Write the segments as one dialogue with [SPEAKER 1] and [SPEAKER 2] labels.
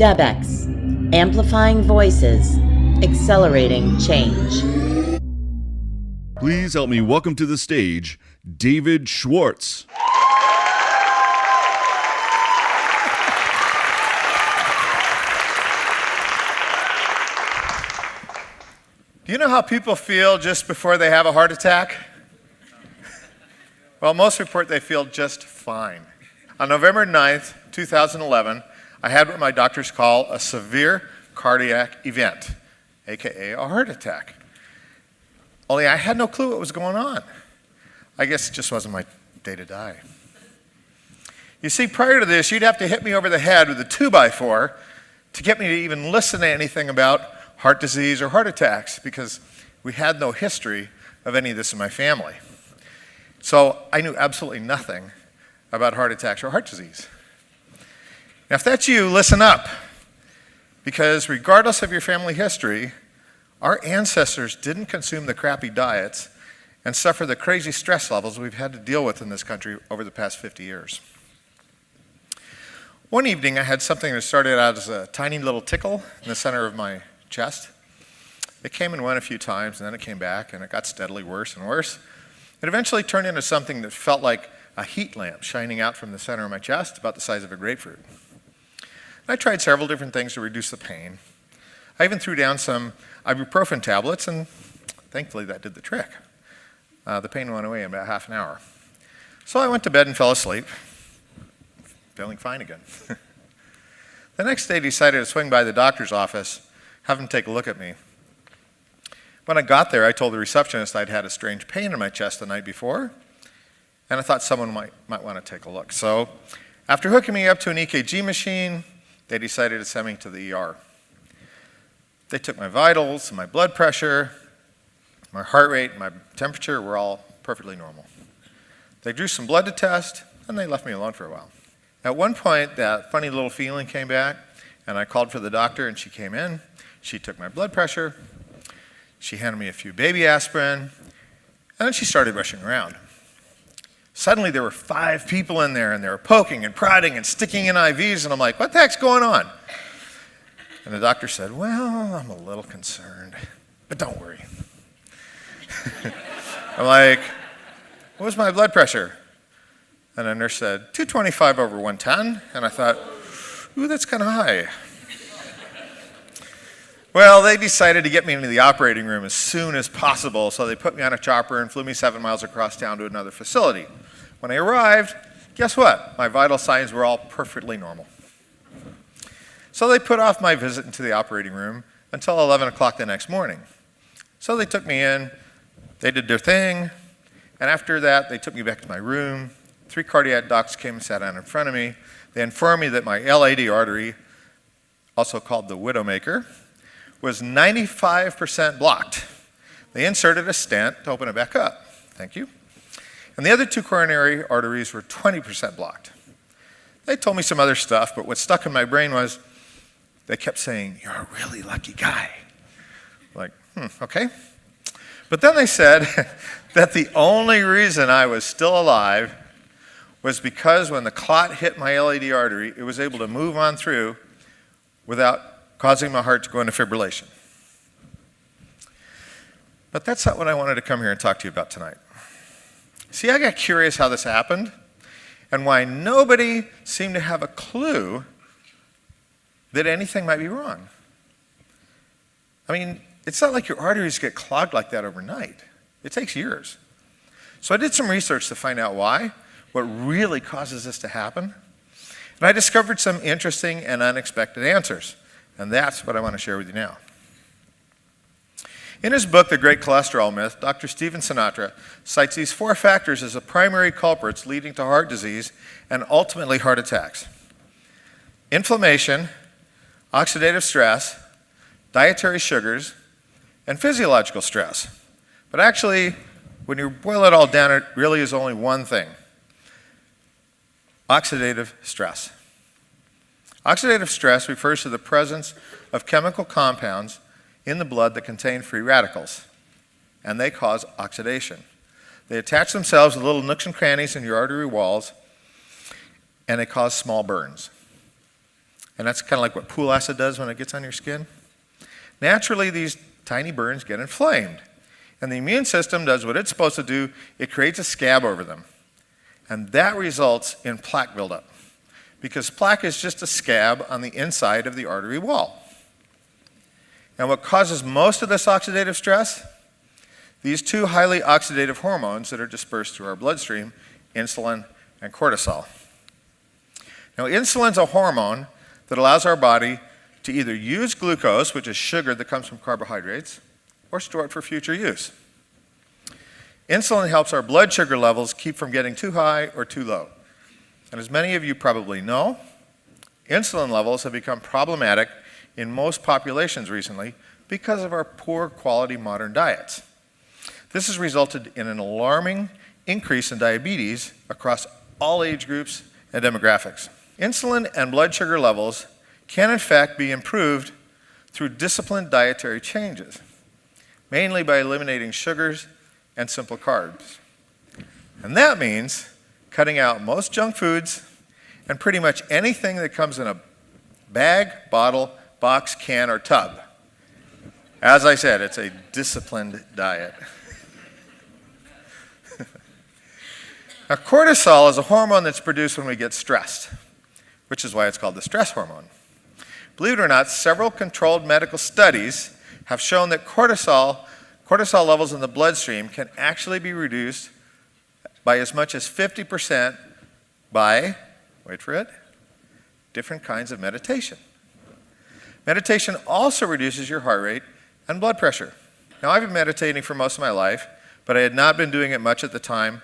[SPEAKER 1] DEBx, amplifying voices, accelerating change.
[SPEAKER 2] Please help me welcome to the stage, David Schwartz.
[SPEAKER 3] Do you know how people feel just before they have a heart attack? Well, most report they feel just fine. On November 9th, 2011, I had what my doctors call a severe cardiac event, aka a heart attack. Only I had no clue what was going on. I guess it just wasn't my day to die. You see, prior to this, you'd have to hit me over the head with a 2x4 to get me to even listen to anything about heart disease or heart attacks, because we had no history of any of this in my family. So I knew absolutely nothing about heart attacks or heart disease. Now, if that's you, listen up, because regardless of your family history, our ancestors didn't consume the crappy diets and suffer the crazy stress levels we've had to deal with in this country over the past 50 years. One evening, I had something that started out as a tiny little tickle in the center of my chest. It came and went a few times, and then it came back, and it got steadily worse and worse. It eventually turned into something that felt like a heat lamp shining out from the center of my chest, about the size of a grapefruit. I tried several different things to reduce the pain. I even threw down some ibuprofen tablets, and thankfully that did the trick. The pain went away in about half an hour. So I went to bed and fell asleep, feeling fine again. The next day I decided to swing by the doctor's office, have him take a look at me. When I got there, I told the receptionist I'd had a strange pain in my chest the night before, and I thought someone might want to take a look. So after hooking me up to an EKG machine, they decided to send me to the ER. They took my vitals, my blood pressure, my heart rate, my temperature were all perfectly normal. They drew some blood to test, and they left me alone for a while. At one point, that funny little feeling came back, and I called for the doctor, and she came in. She took my blood pressure. She handed me a few baby aspirin, and then she started rushing around. Suddenly, there were 5 people in there, and they were poking and prodding and sticking in IVs, and I'm like, what the heck's going on? And the doctor said, well, I'm a little concerned, but don't worry. I'm like, what was my blood pressure? And the nurse said, 225 over 110, and I thought, ooh, that's kind of high. Well, they decided to get me into the operating room as soon as possible, so they put me on a chopper and flew me 7 miles across town to another facility. When I arrived, guess what? My vital signs were all perfectly normal. So they put off my visit into the operating room until 11 o'clock the next morning. So they took me in, they did their thing, and after that, they took me back to my room. 3 cardiac docs came and sat down in front of me. They informed me that my LAD artery, also called the widowmaker, was 95% blocked. They inserted a stent to open it back up. Thank you. And the other 2 coronary arteries were 20% blocked. They told me some other stuff, but what stuck in my brain was they kept saying, you're a really lucky guy. Like, okay. But then they said that the only reason I was still alive was because when the clot hit my LAD artery, it was able to move on through without causing my heart to go into fibrillation. But that's not what I wanted to come here and talk to you about tonight. See, I got curious how this happened and why nobody seemed to have a clue that anything might be wrong. I mean, it's not like your arteries get clogged like that overnight. It takes years. So I did some research to find out why, what really causes this to happen. And I discovered some interesting and unexpected answers. And that's what I want to share with you now. In his book, The Great Cholesterol Myth, Dr. Stephen Sinatra cites these 4 factors as the primary culprits leading to heart disease and ultimately heart attacks: inflammation, oxidative stress, dietary sugars, and physiological stress. But actually, when you boil it all down, it really is only one thing: oxidative stress. Oxidative stress refers to the presence of chemical compounds in the blood that contain free radicals, and they cause oxidation. They attach themselves to little nooks and crannies in your artery walls, and they cause small burns. and that's kind of like what pool acid does when it gets on your skin. Naturally, these tiny burns get inflamed, and the immune system does what it's supposed to do. It creates a scab over them, and that results in plaque buildup, because plaque is just a scab on the inside of the artery wall. And what causes most of this oxidative stress? These two highly oxidative hormones that are dispersed through our bloodstream, insulin and cortisol. Now, insulin's a hormone that allows our body to either use glucose, which is sugar that comes from carbohydrates, or store it for future use. Insulin helps our blood sugar levels keep from getting too high or too low. And as many of you probably know, insulin levels have become problematic in most populations recently because of our poor quality modern diets. This has resulted in an alarming increase in diabetes across all age groups and demographics. Insulin and blood sugar levels can in fact be improved through disciplined dietary changes, mainly by eliminating sugars and simple carbs. And that means cutting out most junk foods and pretty much anything that comes in a bag, bottle, box, can, or tub. As I said, it's a disciplined diet. Now, cortisol is a hormone that's produced when we get stressed, which is why it's called the stress hormone. Believe it or not, several controlled medical studies have shown that cortisol levels in the bloodstream can actually be reduced by as much as 50% by, wait for it, different kinds of meditation. Meditation also reduces your heart rate and blood pressure. Now, I've been meditating for most of my life, but I had not been doing it much at the time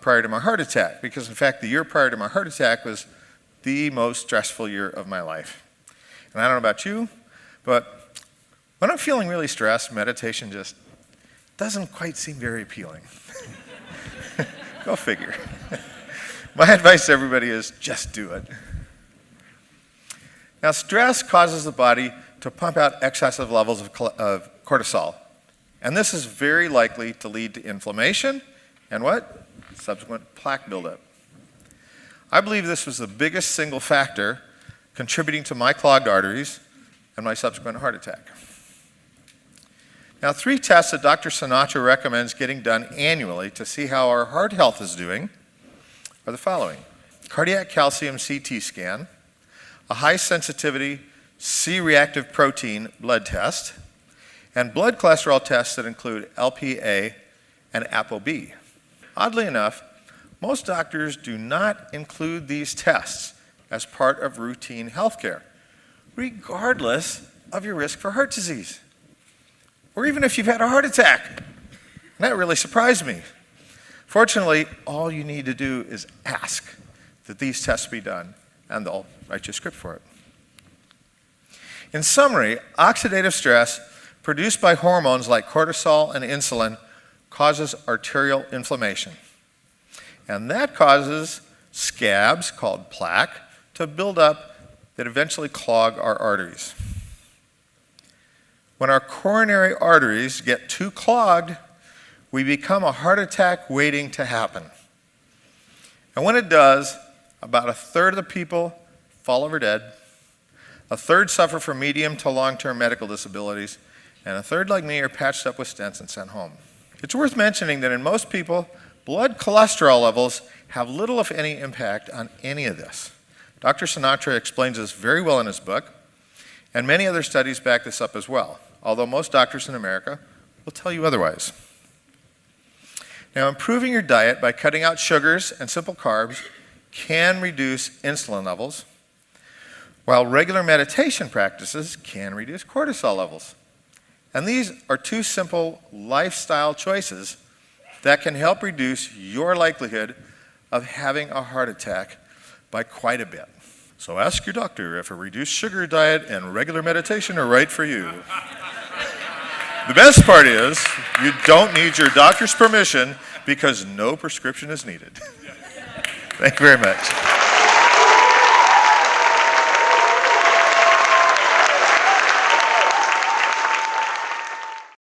[SPEAKER 3] prior to my heart attack, because in fact, the year prior to my heart attack was the most stressful year of my life. And I don't know about you, but when I'm feeling really stressed, meditation just doesn't quite seem very appealing. Go figure. My advice to everybody is just do it. Now, stress causes the body to pump out excessive levels of cortisol. And this is very likely to lead to inflammation and what? Subsequent plaque buildup. I believe this was the biggest single factor contributing to my clogged arteries and my subsequent heart attack. Now, 3 tests that Dr. Sinatra recommends getting done annually to see how our heart health is doing are the following: cardiac calcium CT scan, a high sensitivity C-reactive protein blood test, and blood cholesterol tests that include LPA and apoB. Oddly enough, most doctors do not include these tests as part of routine health care, regardless of your risk for heart disease, or even if you've had a heart attack. And that really surprised me. Fortunately, all you need to do is ask that these tests be done, and they'll write you a script for it. In summary, oxidative stress produced by hormones like cortisol and insulin causes arterial inflammation. And that causes scabs, called plaque, to build up that eventually clog our arteries. When our coronary arteries get too clogged, we become a heart attack waiting to happen. And when it does, about 1/3 of the people fall over dead, 1/3 suffer from medium to long-term medical disabilities, and 1/3, like me, are patched up with stents and sent home. It's worth mentioning that in most people, blood cholesterol levels have little, if any, impact on any of this. Dr. Sinatra explains this very well in his book, and many other studies back this up as well, although most doctors in America will tell you otherwise. Now, improving your diet by cutting out sugars and simple carbs can reduce insulin levels, while regular meditation practices can reduce cortisol levels. And these are 2 simple lifestyle choices that can help reduce your likelihood of having a heart attack by quite a bit. So ask your doctor if a reduced sugar diet and regular meditation are right for you. The best part is you don't need your doctor's permission because no prescription is needed. Thank you very much.